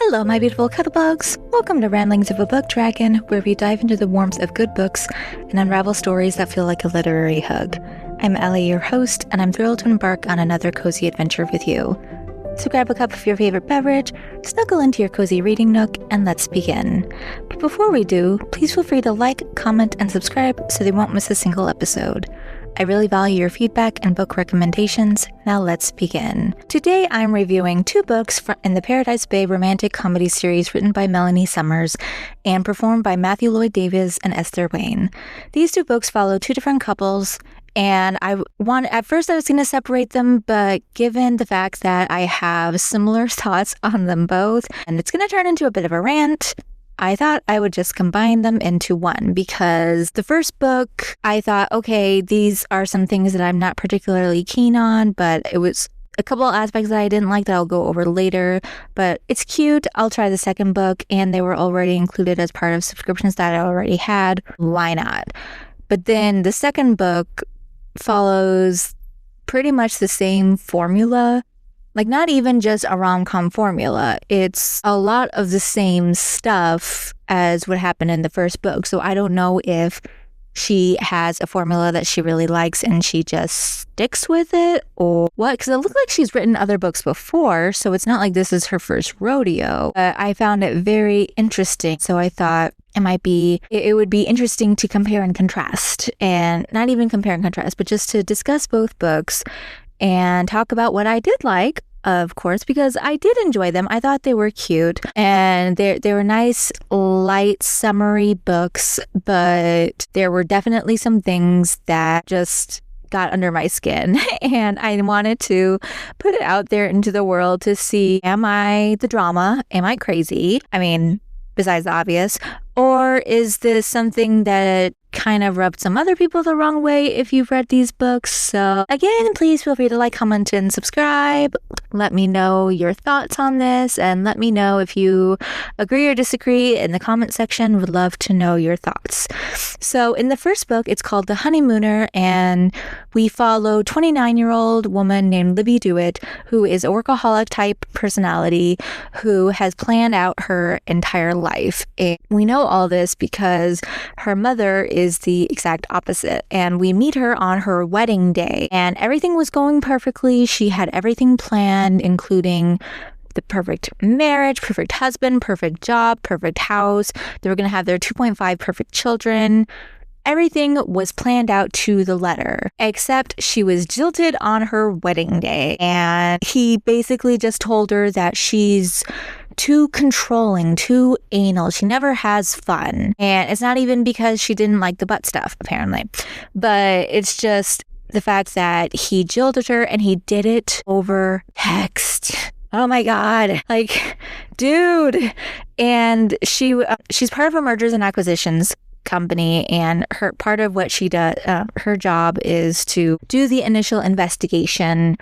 Hello, my beautiful cuddlebugs. Welcome to Ramblings of a Book Dragon, where we dive into the warmth of good books and unravel stories that feel like a literary hug. I'm Ellie, your host, and I'm thrilled to embark on another cozy adventure with you. So grab a cup of your favorite beverage, snuggle into your cozy reading nook, and let's begin. But before we do, please feel free to like, comment, and subscribe so they won't miss a single episode. I really value your feedback and book recommendations. Now let's begin. Today I'm reviewing two books in the Paradise Bay romantic comedy series written by Melanie Summers and performed by Matthew Lloyd Davis and Esther Wayne. These two books follow two different couples, and at first I was going to separate them, but given the fact that I have similar thoughts on them both, and it's going to turn into a bit of a rant, I thought I would just combine them into one, because the first book, I thought, okay, these are some things that I'm not particularly keen on, but it was a couple of aspects that I didn't like that I'll go over later, but it's cute. I'll try the second book, and they were already included as part of subscriptions that I already had. Why not? But then the second book follows pretty much the same formula. Like, not even just a rom-com formula. It's a lot of the same stuff as what happened in the first book. So I don't know if she has a formula that she really likes and she just sticks with it or what. Because it looked like she's written other books before, so it's not like this is her first rodeo. But I found it very interesting. So I thought it would be interesting to compare and contrast. And not even compare and contrast, but just to discuss both books and talk about what I did like, of course, because I did enjoy them. I thought they were cute, and they were nice, light, summery books, but there were definitely some things that just got under my skin, and I wanted to put it out there into the world to see, am I the drama? Am I crazy? I mean, besides the obvious, or is this something that kind of rubbed some other people the wrong way if you've read these books? So again, please feel free to like, comment, and subscribe. Let me know your thoughts on this, and let me know if you agree or disagree in the comment section. Would love to know your thoughts. So in the first book, it's called The Honeymooner, and we follow 29-year-old woman named Libby Dewitt, who is a workaholic type personality who has planned out her entire life. And we know all this because her mother is the exact opposite, and we meet her on her wedding day, and everything was going perfectly. She had everything planned, including the perfect marriage, perfect husband, perfect job, perfect house. They were going to have their 2.5 perfect children. Everything was planned out to the letter, except she was jilted on her wedding day, and he basically just told her that she's too controlling, too anal. She never has fun. And it's not even because she didn't like the butt stuff, apparently. But it's just the fact that he jilted her, and he did it over text. Oh my God. Like, dude. And she's part of a mergers and acquisitions company, and part of what she does, her job is to do the initial investigation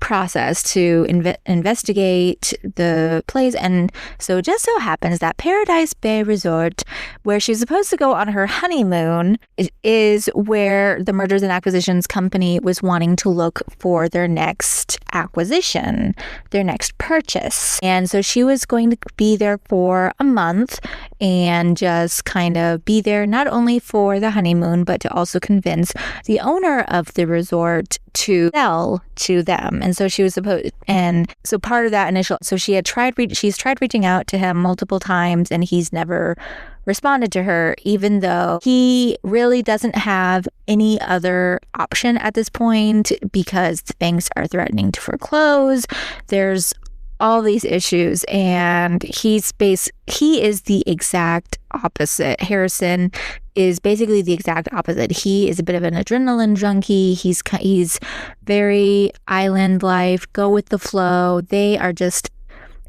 process to investigate the place. And so it just so happens that Paradise Bay Resort, where she's supposed to go on her honeymoon, is where the mergers and acquisitions company was wanting to look for their next acquisition, their next purchase. And so she was going to be there for a month and just kind of be there not only for the honeymoon, but to also convince the owner of the resort to sell to them. And so she was so part of that initial, so she's tried reaching out to him multiple times, and he's never responded to her, even though he really doesn't have any other option at this point because the banks are threatening to foreclose. There's all these issues, and he is the exact opposite. Harrison is basically the exact opposite. He is a bit of an adrenaline junkie. He's very island life, go with the flow. They are just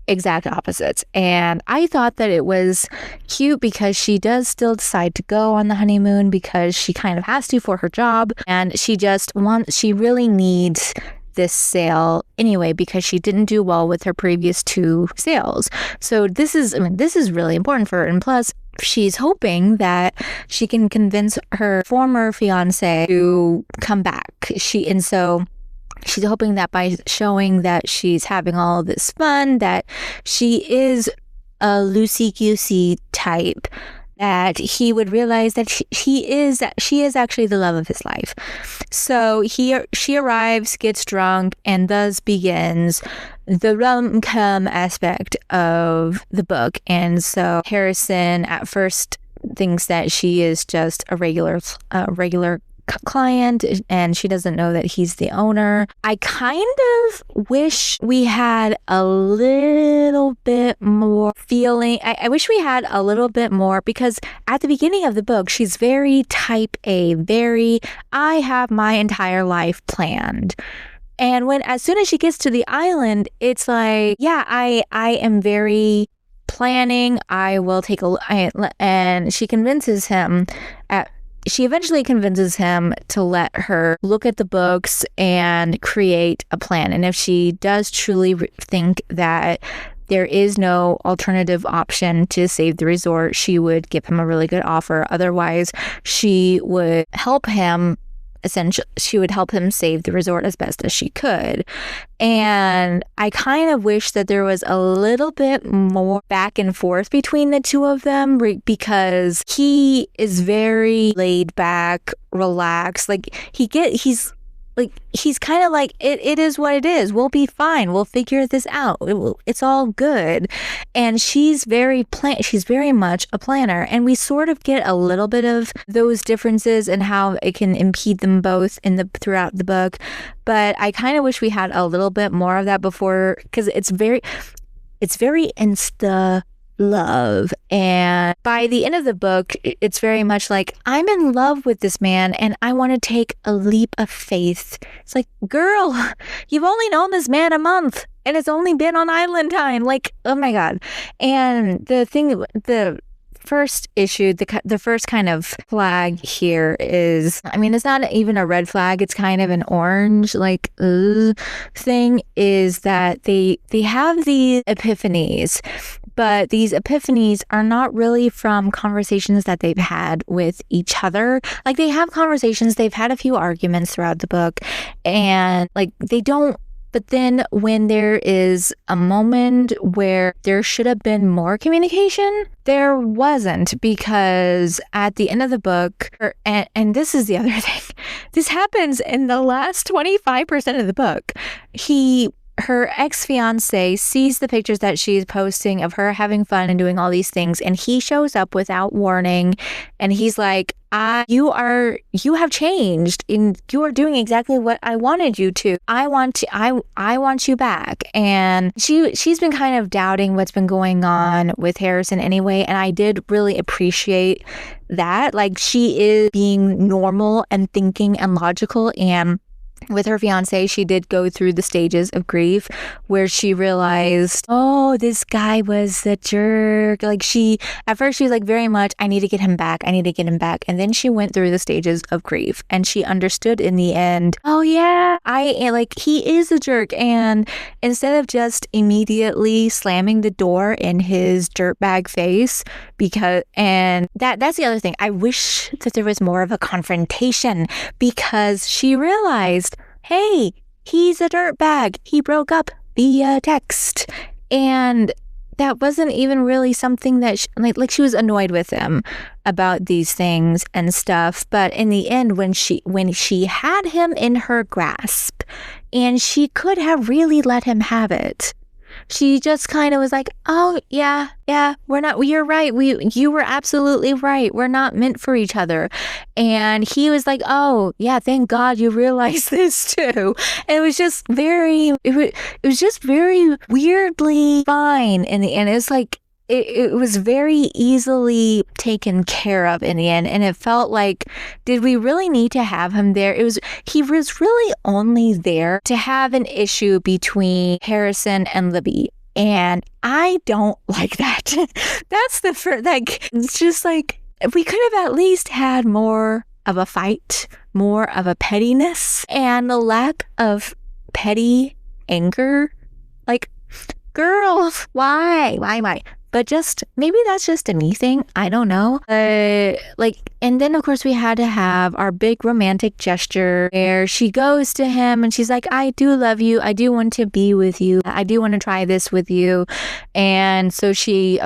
exact opposites. And I thought that it was cute because she does still decide to go on the honeymoon because she kind of has to for her job, and she really needs this sale anyway because she didn't do well with her previous two sales. So this is really important for her. And plus, she's hoping that she can convince her former fiance to come back. She's hoping that by showing that she's having all this fun, that she is a loosey-goosey type, that he would realize that she is actually the love of his life. So she arrives, gets drunk, and thus begins the rom-com aspect of the book. And so Harrison at first thinks that she is just a regular client, and she doesn't know that he's the owner. I kind of wish we had a little bit more feeling. I wish we had a little bit more, because at the beginning of the book, she's very type A, I have my entire life planned. And as soon as she gets to the island, it's like, yeah, I am very planning. I will take and she eventually convinces him to let her look at the books and create a plan. And if she does truly think that there is no alternative option to save the resort, she would give him a really good offer. Otherwise, she would help him. Essentially, she would help him save the resort as best as she could. And I kind of wish that there was a little bit more back and forth between the two of them, because he is very laid back, relaxed. Like he's kind of like, it is what it is. We'll be fine. We'll figure this out. It's all good. And she's very much a planner. And we sort of get a little bit of those differences and how it can impede them both throughout the book. But I kind of wish we had a little bit more of that before, because it's very insta love. And by the end of the book, it's very much like, I'm in love with this man and I want to take a leap of faith. It's like, girl, you've only known this man a month and it's only been on island time. Like, oh my God. And the first issue, the first kind of flag here is, I mean, it's not even a red flag, it's kind of an orange thing, is that they have these epiphanies. But these epiphanies are not really from conversations that they've had with each other. Like, they have conversations, they've had a few arguments throughout the book, and like they don't. But then when there is a moment where there should have been more communication, there wasn't, because at the end of the book, and this is the other thing, this happens in the last 25% of the book. Her ex-fiance sees the pictures that she's posting of her having fun and doing all these things, and he shows up without warning, and he's like, you have changed, and you are doing exactly what I wanted you to. I want you back. And she's been kind of doubting what's been going on with Harrison anyway, and I did really appreciate that. Like, she is being normal and thinking and logical, and with her fiance, she did go through the stages of grief where she realized, oh, this guy was a jerk. Like, at first she was like, very much, I need to get him back. And then she went through the stages of grief and she understood in the end, oh yeah, he is a jerk. And instead of just immediately slamming the door in his dirtbag face, that's the other thing. I wish that there was more of a confrontation, because she realized, hey, he's a dirtbag. He broke up via text. And that wasn't even really something that she was annoyed with him about these things and stuff. But in the end, when she had him in her grasp and she could have really let him have it, she just kind of was like, oh, yeah, you're right. You were absolutely right. We're not meant for each other. And he was like, oh, yeah, thank God you realized this too. And it was just very weirdly fine in the end. It was like, it was very easily taken care of in the end, and it felt like, did we really need to have him there? He was really only there to have an issue between Harrison and Libby, and I don't like that. That's the first, like, it's just like, we could have at least had more of a fight, more of a pettiness, and the lack of petty anger. Like, girl, why? But just, maybe that's just a me thing. I don't know. And then of course we had to have our big romantic gesture where she goes to him and she's like, I do love you. I do want to be with you. I do want to try this with you. And so she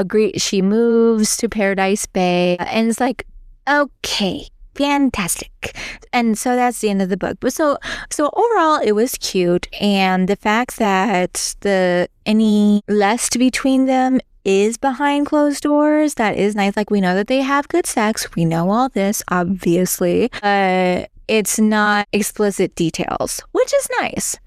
moves to Paradise Bay and it's like, okay, fantastic. And so that's the end of the book. But so overall it was cute, and the fact that any lust between them is behind closed doors, that is nice. Like, we know that they have good sex, we know all this, obviously, it's not explicit details, which is nice.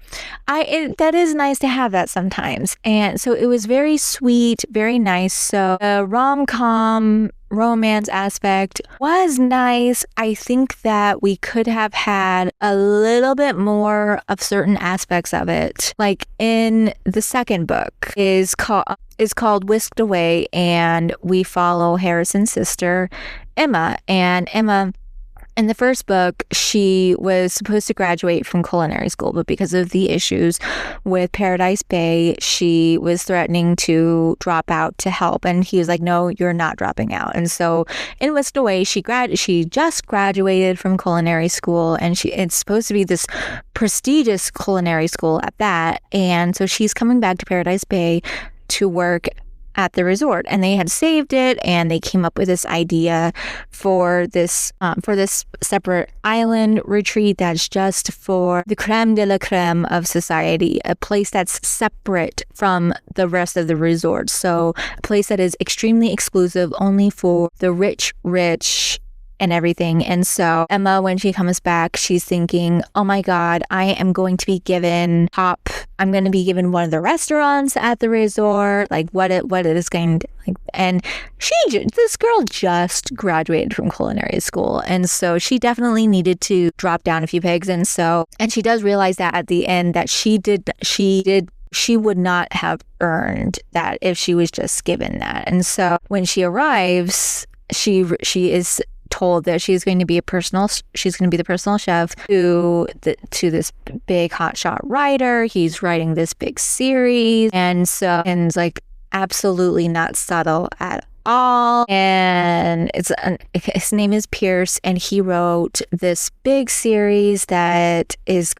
That is nice to have that sometimes. And so it was very sweet, very nice. So the rom-com romance aspect was nice. I think that we could have had a little bit more of certain aspects of it. Like in the second book is called Whisked Away, and we follow Harrison's sister, Emma. And Emma, in the first book, she was supposed to graduate from culinary school, but because of the issues with Paradise Bay, she was threatening to drop out to help. And he was like, no, you're not dropping out. And so in Whisked Away, she just graduated from culinary school, and it's supposed to be this prestigious culinary school at that. And so she's coming back to Paradise Bay to work at the resort, and they had saved it, and they came up with this idea for this separate island retreat that's just for the creme de la creme of society, a place that's separate from the rest of the resort. So a place that is extremely exclusive, only for the rich and everything. And so Emma, when she comes back, she's thinking, oh my God, I'm going to be given one of the restaurants at the resort, like what it is going to like. And this girl just graduated from culinary school, and so she definitely needed to drop down a few pegs. And she does realize that at the end that she would not have earned that if she was just given that. And so when she arrives, she is told that she's going to be the personal chef to this big hotshot writer. He's writing this big series, and it's like absolutely not subtle at all. And his name is Pierce, and he wrote this big series that is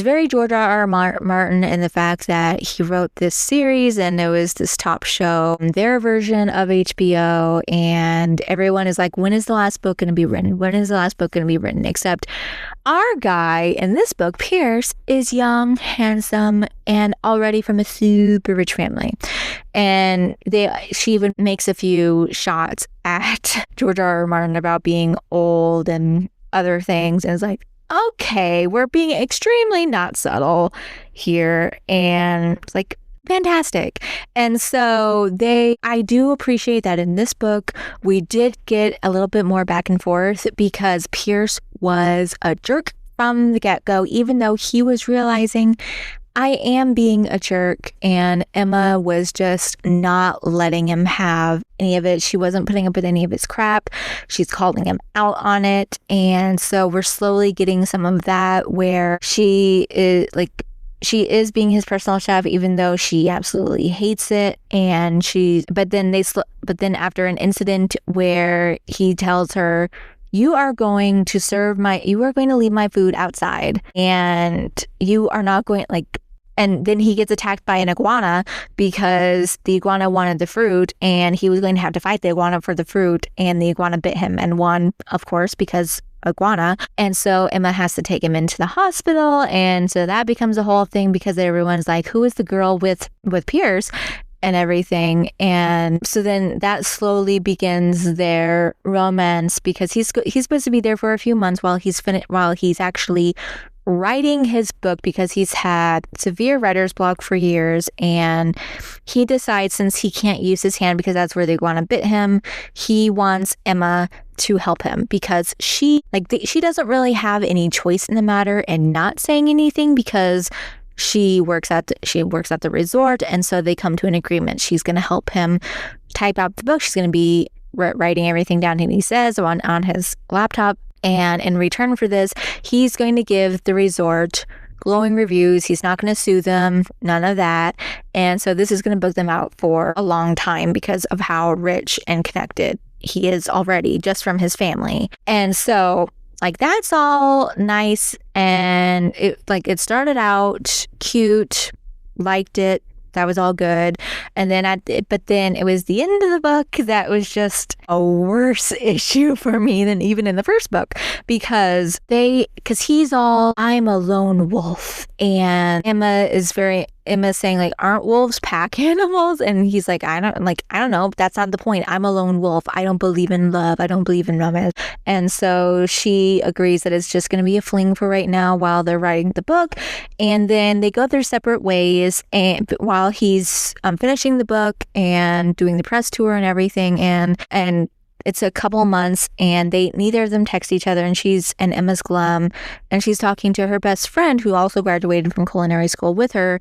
very George R.R. Martin in the fact that he wrote this series, and it was this top show, their version of HBO, and everyone is like, when is the last book going to be written? When is the last book going to be written? Except our guy in this book, Pierce, is young, handsome, and already from a super rich family. And she even makes a few shots at George R.R. Martin about being old and other things. And it's like, okay, we're being extremely not subtle here. And it's like, fantastic. And so I do appreciate that in this book, we did get a little bit more back and forth, because Pierce was a jerk from the get-go, even though he was realizing, I am being a jerk, and Emma was just not letting him have any of it. She wasn't putting up with any of his crap. She's calling him out on it. And so we're slowly getting some of that, where she is being his personal chef, even though she absolutely hates it. And but then after an incident where he tells her, you are going to leave my food outside, and you are not going, and then he gets attacked by an iguana because the iguana wanted the fruit, and he was going to have to fight the iguana for the fruit, and the iguana bit him and won, of course, because iguana. And so Emma has to take him into the hospital, and so that becomes a whole thing, because everyone's like, who is the girl with Pierce and everything. And so then that slowly begins their romance, because he's supposed to be there for a few months while he's actually writing his book, because he's had severe writer's block for years. And he decides, since he can't use his hand because that's where the iguana bit him, he wants Emma to help him, because she doesn't really have any choice in the matter and not saying anything, because she works at the resort. And so they come to an agreement. She's going to help him type out the book. She's going to be writing everything down that he says on his laptop. And in return for this, he's going to give the resort glowing reviews. He's not going to sue them, none of that. And so this is going to book them out for a long time because of how rich and connected he is already just from his family. And so like that's all nice, and it started out cute, liked it. That was all good. And then but then it was the end of the book that was just a worse issue for me than even in the first book, because he's all, I'm a lone wolf, and Emma's saying like, aren't wolves pack animals? And he's like, I don't know. That's not the point. I'm a lone wolf. I don't believe in love. I don't believe in romance. And so she agrees that it's just going to be a fling for right now while they're writing the book. And then they go their separate ways, and while he's finishing the book and doing the press tour and everything, and it's a couple months, and neither of them text each other, and Emma's glum, and she's talking to her best friend who also graduated from culinary school with her,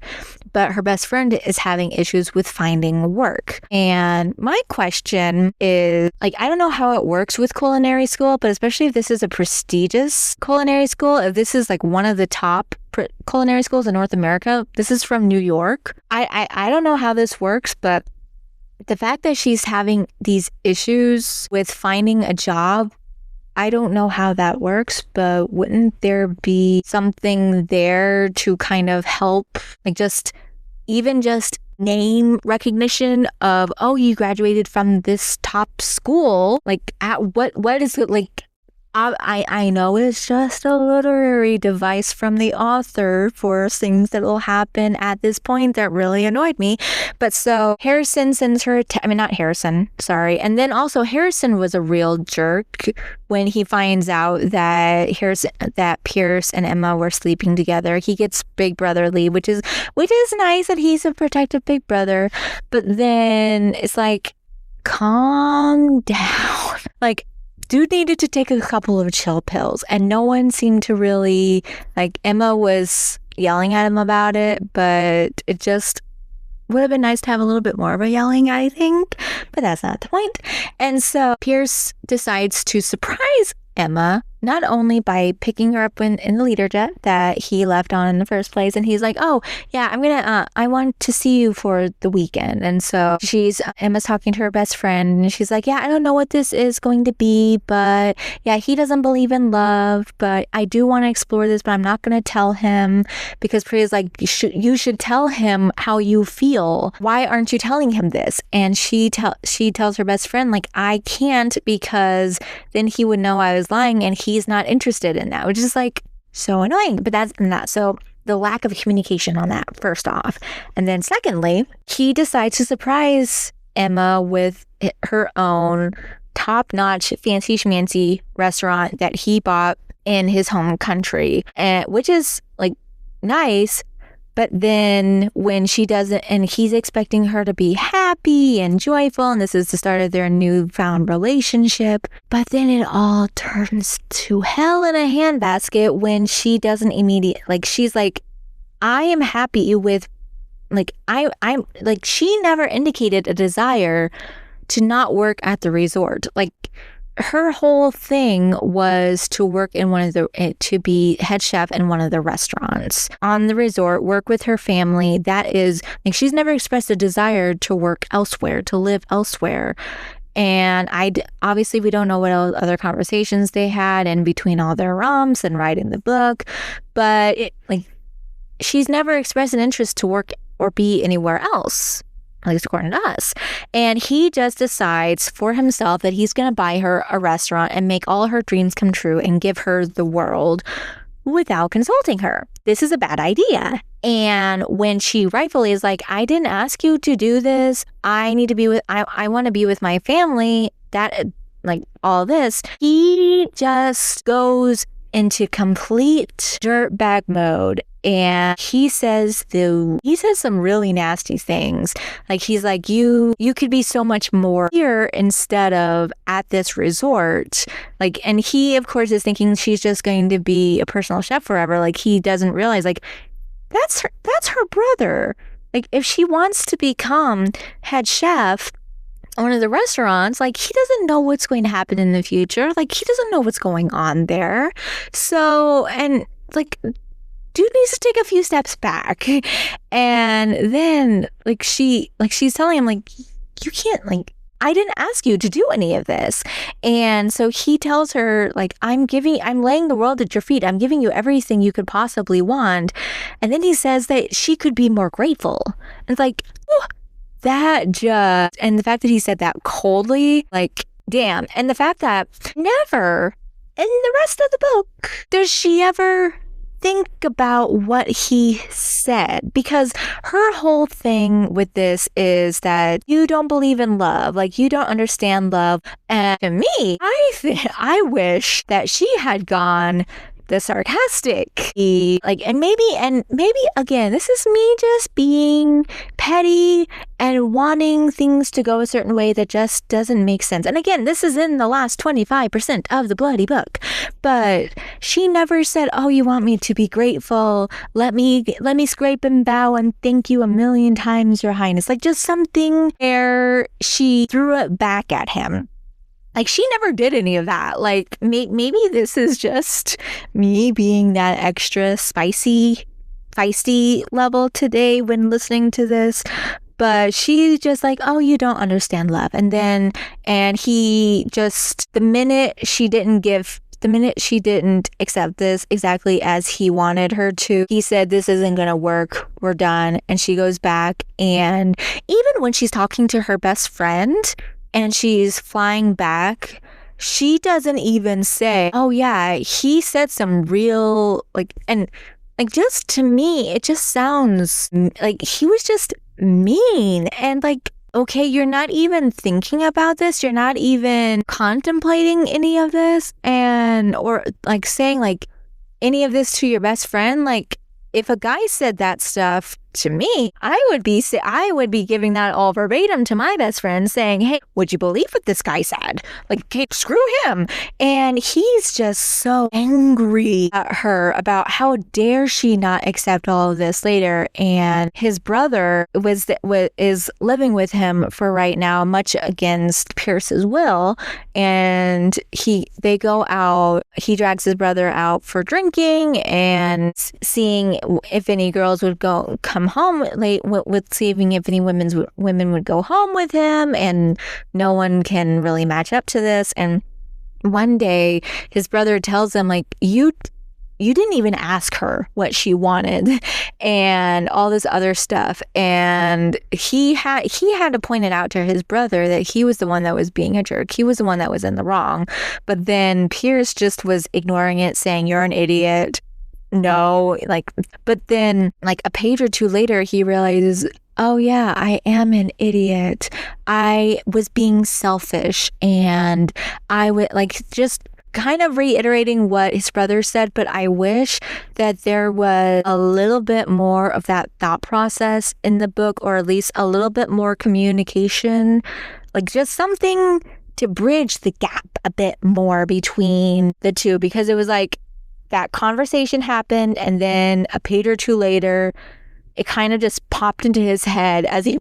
but her best friend is having issues with finding work. And my question is, like, I don't know how it works with culinary school, but especially if this is a prestigious culinary school, if this is like one of the top culinary schools in North America, this is from New York. I don't know how this works, but the fact that she's having these issues with finding a job, I don't know how that works, but wouldn't there be something there to kind of help, like just name recognition of, oh, you graduated from this top school, like at what is it like? I know it's just a literary device from the author for things that will happen at this point that really annoyed me. But so Harrison sends her, not Harrison, sorry. And then also Harrison was a real jerk when he finds out that Pierce and Emma were sleeping together. He gets big brotherly, which is nice that he's a protective big brother. But then it's like, calm down. Like, dude needed to take a couple of chill pills, and no one seemed to really, like, Emma was yelling at him about it, but it just would have been nice to have a little bit more of a yelling, I think, but that's not the point. And so Pierce decides to surprise Emma, not only by picking her up in the leader jet that he left on in the first place, and he's like, oh yeah, I want to see you for the weekend. And so Emma's talking to her best friend, and she's like, yeah, I don't know what this is going to be, but yeah, he doesn't believe in love, but I do want to explore this, but I'm not going to tell him, because Priya's like, you should tell him how you feel. Why aren't you telling him this? And she tells her best friend, like, I can't, because then he would know I was lying, and he's not interested in that, which is like so annoying. But that's not so the lack of communication on that, first off. And then secondly, he decides to surprise Emma with her own top-notch fancy schmancy restaurant that he bought in his home country, which is like nice. But then when she doesn't, and he's expecting her to be happy and joyful, and this is the start of their newfound relationship, but then it all turns to hell in a handbasket when she doesn't immediately, like, she's like, I am happy with, like, I'm like, she never indicated a desire to not work at the resort. Like, her whole thing was to work to be head chef in one of the restaurants on the resort, work with her family. That is, like, she's never expressed a desire to work elsewhere, to live elsewhere. And obviously we don't know what other conversations they had in between all their romps and writing the book, but she's never expressed an interest to work or be anywhere else, at least according to us. And he just decides for himself that he's going to buy her a restaurant and make all her dreams come true and give her the world without consulting her. This is a bad idea. And when she rightfully is like, I didn't ask you to do this. I want to be with my family. That, like, all this, he just goes into complete dirtbag mode. And he says some really nasty things. Like, he's like, you could be so much more here instead of at this resort. Like, and he, of course, is thinking she's just going to be a personal chef forever. Like, he doesn't realize, like, that's her brother. Like, if she wants to become head chef at one of the restaurants, like, he doesn't know what's going to happen in the future. Like, he doesn't know what's going on there. So, and like, dude needs to take a few steps back. And then she's telling him like, you can't, like, I didn't ask you to do any of this. And so he tells her, like, I'm laying the world at your feet. I'm giving you everything you could possibly want. And then he says that she could be more grateful. And it's like, and the fact that he said that coldly, like, damn. And the fact that never in the rest of the book does she ever think about what he said, because her whole thing with this is that you don't believe in love, like you don't understand love. And to me, I wish that she had gone the sarcastic, and maybe again, this is me just being petty and wanting things to go a certain way that just doesn't make sense. And again, this is in the last 25% of the bloody book, but she never said, oh, you want me to be grateful, let me scrape and bow and thank you a million times, Your Highness. Like, just something where she threw it back at him. Like, she never did any of that. Like, maybe this is just me being that extra feisty level today when listening to this. But she's just like, oh, you don't understand love. And he just, the minute she didn't accept this exactly as he wanted her to, he said, this isn't going to work. We're done. And she goes back. And even when she's talking to her best friend, and she's flying back, she doesn't even say, oh yeah, he said some real, just to me, it just sounds like he was just mean. And like, okay, you're not even thinking about this. You're not even contemplating any of this, or like saying like any of this to your best friend. Like, if a guy said that stuff to me, I would be giving that all verbatim to my best friend, saying, hey, would you believe what this guy said? Like, okay, screw him. And he's just so angry at her about how dare she not accept all of this later. And his brother is living with him for right now, much against Pierce's will. And they go out. He drags his brother out for drinking and seeing if any girls would come home late, with seeing if any women would go home with him, and no one can really match up to this. And one day his brother tells him, like, you didn't even ask her what she wanted and all this other stuff. And he had to point it out to his brother that he was the one that was being a jerk. He was the one that was in the wrong. But then Pierce just was ignoring it, saying, you're an idiot. No, but then a page or two later, he realizes, oh yeah, I am an idiot. I was being selfish, and I would just kind of reiterating what his brother said, but I wish that there was a little bit more of that thought process in the book, or at least a little bit more communication, just something to bridge the gap a bit more between the two, because it was that conversation happened, and then a page or two later, it kind of just popped into his head as he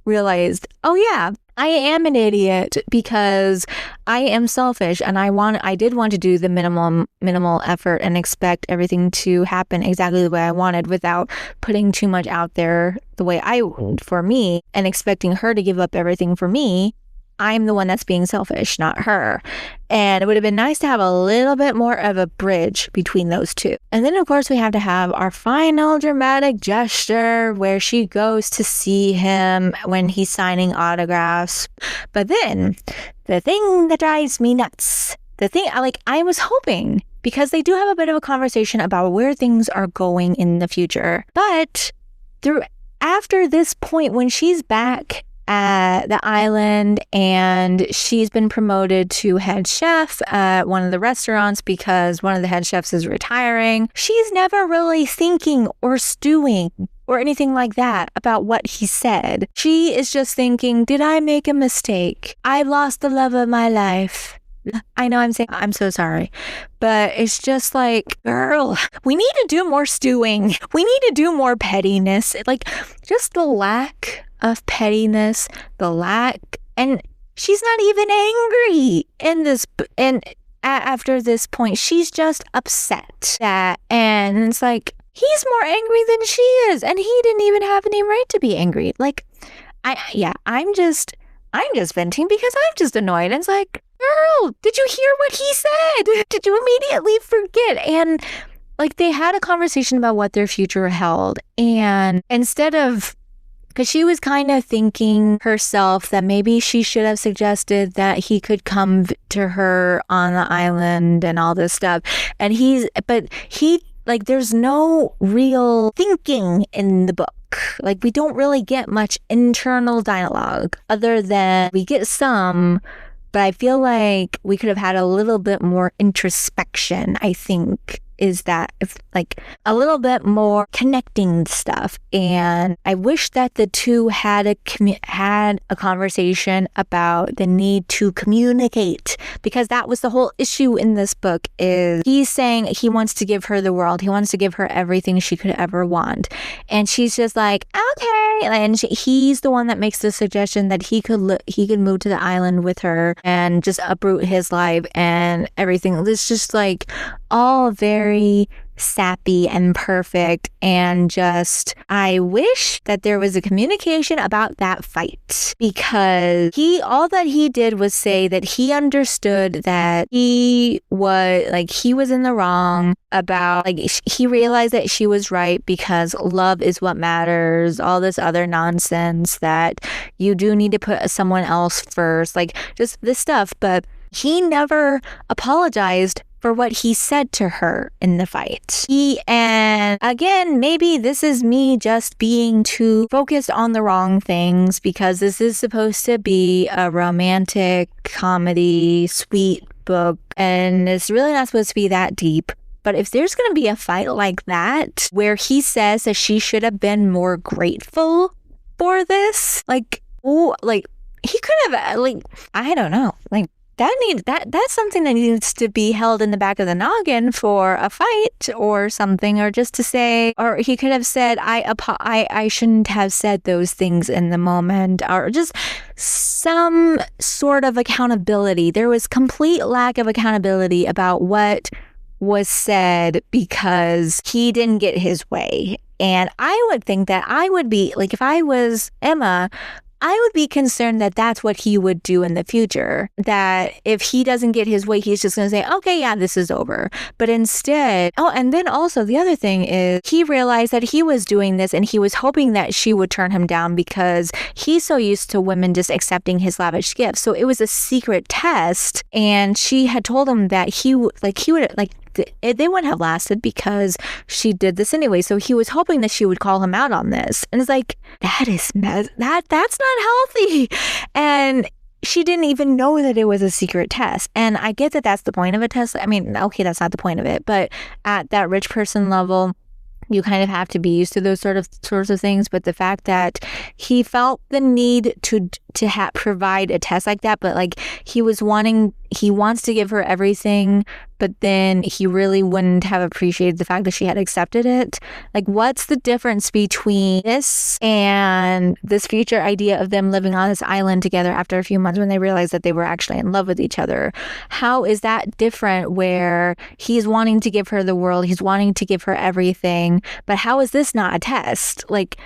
realized, oh yeah, I am an idiot because I am selfish, and I did want to do the minimal effort and expect everything to happen exactly the way I wanted without putting too much out there the way for me, and expecting her to give up everything for me. I'm the one that's being selfish, not her. And it would have been nice to have a little bit more of a bridge between those two. And then, of course, we have to have our final dramatic gesture where she goes to see him when he's signing autographs. But then, the thing that drives me nuts, I was hoping, because they do have a bit of a conversation about where things are going in the future. But after this point, when she's back at the island and she's been promoted to head chef at one of the restaurants because one of the head chefs is retiring, she's never really thinking or stewing or anything like that about what he said. She is just thinking, did I make a mistake? I lost the love of my life. I know I'm saying I'm so sorry, but it's just girl, we need to do more stewing. We need to do more pettiness. Just the lack of pettiness, and she's not even angry in this. And after this point, she's just upset and it's he's more angry than she is, and he didn't even have any right to be angry. Like, I'm just venting because I'm just annoyed. And it's like, girl, did you hear what he said? Did you immediately forget? And like, they had a conversation about what their future held, and instead of, because she was kind of thinking herself that maybe she should have suggested that he could come to her on the island and all this stuff. And like, there's no real thinking in the book. Like, we don't really get much internal dialogue other than we get some, but I feel like we could have had a little bit more introspection, I think. Is that like a little bit more connecting stuff. And I wish that the two had a conversation about the need to communicate, because that was the whole issue in this book. Is he's saying he wants to give her the world, he wants to give her everything she could ever want, and she's just like, okay. And he's the one that makes the suggestion that he could move to the island with her and just uproot his life and everything. It's just like all very sappy and perfect, and just, I wish that there was a communication about that fight, because all that he did was say that he understood that he was in the wrong about, like, he realized that she was right because love is what matters, all this other nonsense that you do need to put someone else first, like just this stuff. But he never apologized for what he said to her in the fight. And again, maybe this is me just being too focused on the wrong things, because this is supposed to be a romantic comedy, sweet book, and it's really not supposed to be that deep. But if there's going to be a fight like that, where he says that she should have been more grateful for this, like, oh, like, he could have, like, I don't know, like, that's something that needs to be held in the back of the noggin for a fight or something, or just to say, or he could have said, I shouldn't have said those things in the moment, or just some sort of accountability. There was complete lack of accountability about what was said because he didn't get his way. And I would think that I would be, like, if I was Emma, I would be concerned that that's what he would do in the future. That if he doesn't get his way, he's just going to say, okay, yeah, this is over. But instead, and then also the other thing is, he realized that he was doing this and he was hoping that she would turn him down because he's so used to women just accepting his lavish gifts. So it was a secret test, and she had told him that they wouldn't have lasted because she did this anyway. So he was hoping that she would call him out on this. And it's like, that's not healthy. And she didn't even know that it was a secret test. And I get that that's the point of a test. I mean, okay, that's not the point of it. But at that rich person level, you kind of have to be used to those sorts of things. But the fact that he felt the need to provide a test like that, but like he wants to give her everything, but then he really wouldn't have appreciated the fact that she had accepted it. Like, what's the difference between this and this future idea of them living on this island together after a few months when they realized that they were actually in love with each other? How is that different, where he's wanting to give her the world, he's wanting to give her everything, but how is this not a test? Like,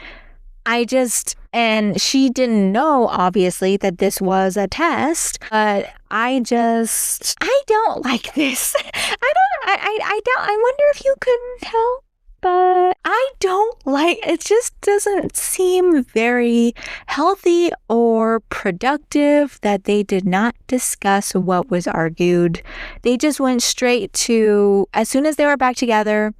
and she didn't know, obviously, that this was a test, but I don't like this. I wonder if you couldn't tell, but I don't like, it just doesn't seem very healthy or productive that they did not discuss what was argued. They just went straight to, as soon as they were back together,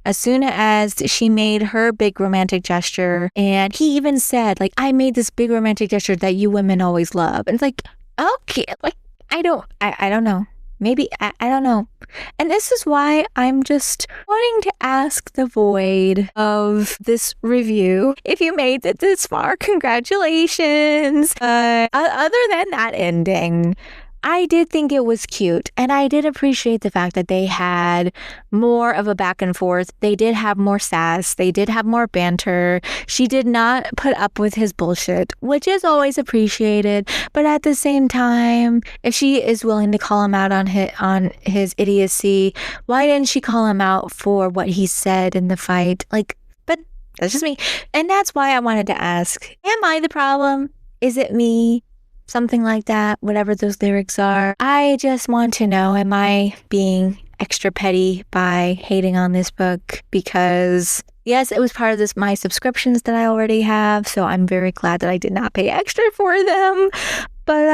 as soon as she made her big romantic gesture, and he even said, like, I made this big romantic gesture that you women always love. And it's like, okay, like, I don't know. Maybe, I don't know. And this is why I'm just wanting to ask the void of this review, if you made it this far, congratulations. Other than that ending, I did think it was cute, and I did appreciate the fact that they had more of a back and forth. They did have more sass. They did have more banter. She did not put up with his bullshit, which is always appreciated. But at the same time, if she is willing to call him out on his idiocy, why didn't she call him out for what he said in the fight? Like, but that's just me. And that's why I wanted to ask, am I the problem? Is it me? Something like that, whatever those lyrics are. I just want to know, am I being extra petty by hating on this book? Because yes, it was part of my subscriptions that I already have, so I'm very glad that I did not pay extra for them. But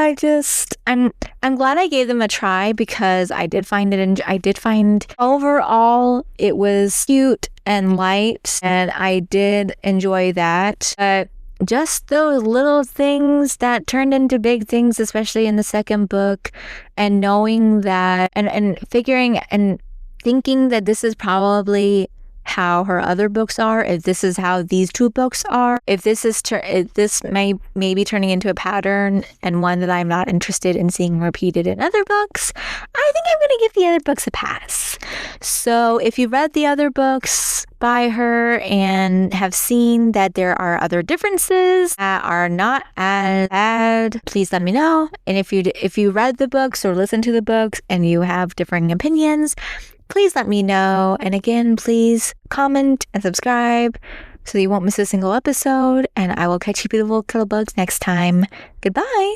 I'm glad I gave them a try, because I did find overall it was cute and light, and I did enjoy that. But just those little things that turned into big things, especially in the second book, and knowing that and figuring and thinking that this is probably how her other books are, if this is how these two books are, if this may be turning into a pattern and one that I'm not interested in seeing repeated in other books, I think I'm going to give the other books a pass. So if you read the other books by her and have seen that there are other differences that are not as bad, please let me know. And if you read the books or listened to the books and you have differing opinions, please let me know. And again, please comment and subscribe so you won't miss a single episode. And I will catch you beautiful cuddlebugs next time. Goodbye.